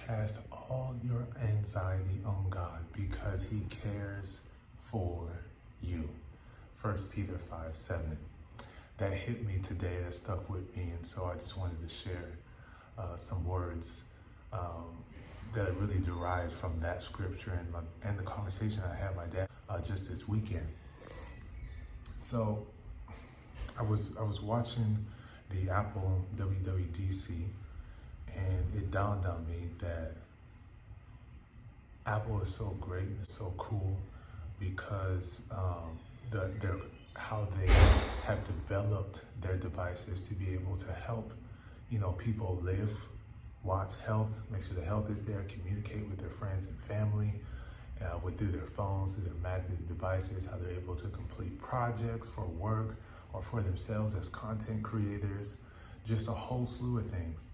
Cast all your anxiety on God because he cares for you. 1 Peter 5:7. That hit me today, that stuck with me, and so I just wanted to share some words that are really derived from that scripture and the conversation I had with my dad just this weekend. So I was watching the Apple WWDC, and it dawned on me that Apple is so great, it's so cool because how they have developed their devices to be able to help, people live, watch health, make sure the health is there, communicate with their friends and family, through their phones, through their Mac devices, how they're able to complete projects for work or for themselves as content creators, just a whole slew of things.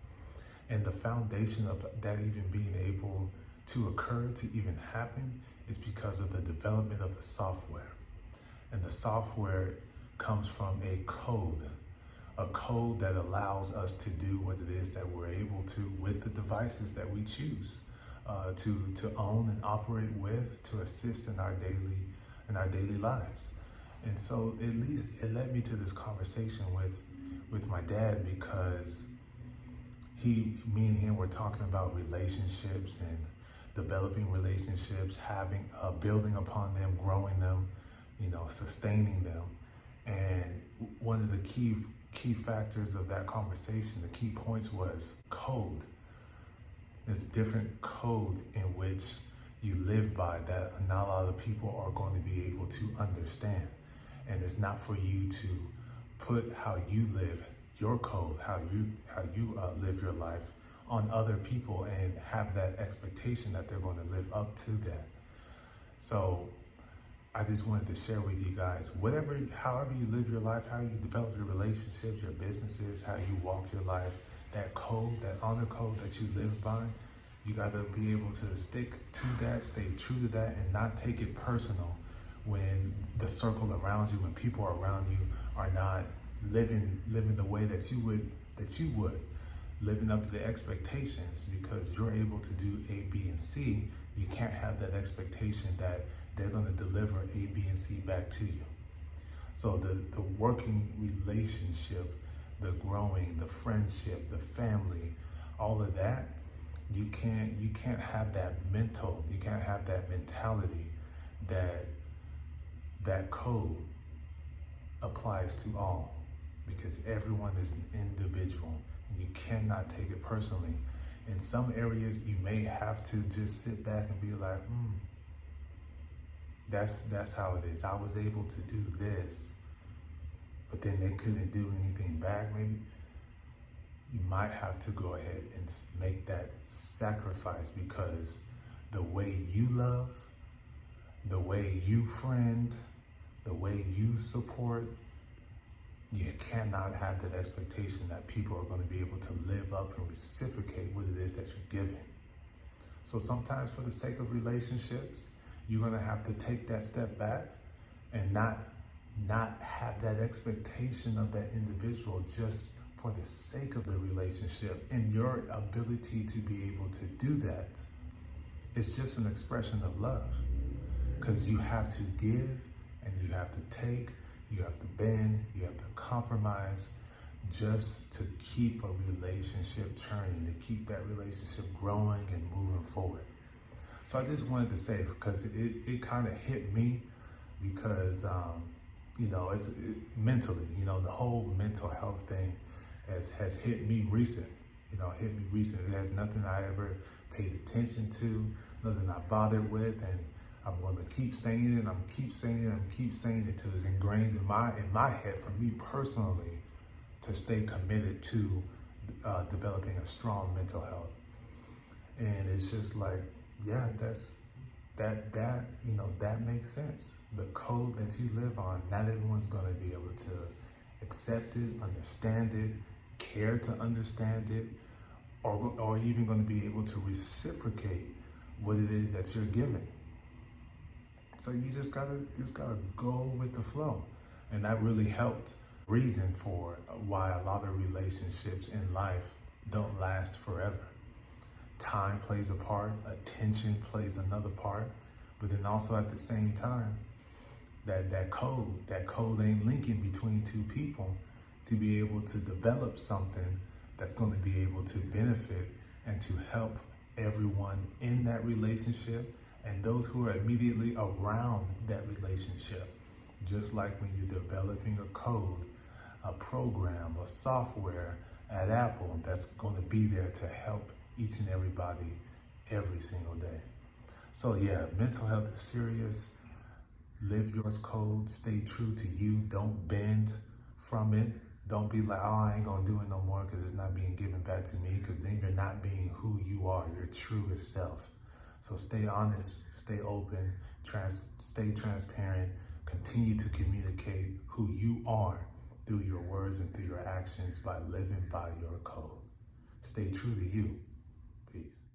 And the foundation of that even being able to occur, to even happen, is because of the development of the software. And the software comes from a code that allows us to do what it is that we're able to with the devices that we choose to own and operate with, to assist in our daily lives. And so it led me to this conversation with my dad, because me and him were talking about relationships and developing relationships, building upon them, growing them, sustaining them. And one of the key factors of that conversation, the key points, was code. There's a different code in which you live by that not a lot of people are going to be able to understand. And it's not for you to put how you live, your code, how you live your life on other people and have that expectation that they're going to live up to that. So I just wanted to share with you guys, however you live your life, how you develop your relationships, your businesses, how you walk your life, that code, that honor code that you live by, you got to be able to stick to that, stay true to that, and not take it personal when the circle around you, when people around you are not living the way that you would, living up to the expectations. Because you're able to do A, B, and C, you can't have that expectation that they're going to deliver A, B, and C back to you. So the working relationship, the growing, the friendship, the family, all of that, you can't have that you can't have that mentality that code applies to all, because everyone is an individual and you cannot take it personally. In some areas, you may have to just sit back and be like, that's how it is. I was able to do this, but then they couldn't do anything back. Maybe you might have to go ahead and make that sacrifice, because the way you love, the way you friend, the way you support, you cannot have that expectation that people are going to be able to live up and reciprocate what it is that you're giving. So sometimes, for the sake of relationships, you're going to have to take that step back and not have that expectation of that individual just for the sake of the relationship. And your ability to be able to do that is just an expression of love, because you have to give and you have to take, you have to bend, you have to compromise, just to keep a relationship churning, to keep that relationship growing and moving forward. So I just wanted to say, because it kind of hit me, because it's mentally, the whole mental health thing has hit me recent. It has nothing I ever paid attention to, nothing I bothered with, and I'm going to keep saying it, I'm keep saying it till it's ingrained in my head, for me personally, to stay committed to developing a strong mental health. And it's just like, yeah, that makes sense. The code that you live on, not everyone's going to be able to accept it, understand it, care to understand it, or even going to be able to reciprocate what it is that you're giving. So you just gotta go with the flow. And that really helped reason for why a lot of relationships in life don't last forever. Time plays a part, attention plays another part, but then also at the same time, that code ain't linking between two people to be able to develop something that's going to be able to benefit and to help everyone in that relationship and those who are immediately around that relationship. Just like when you're developing a code, a program, a software at Apple that's going to be there to help each and everybody every single day. So yeah, mental health is serious. Live your code, stay true to you, don't bend from it. Don't be like, oh, I ain't gonna do it no more because it's not being given back to me, because then you're not being who you are, your truest self. So stay honest, stay open, stay transparent, continue to communicate who you are through your words and through your actions by living by your code. Stay true to you. Peace.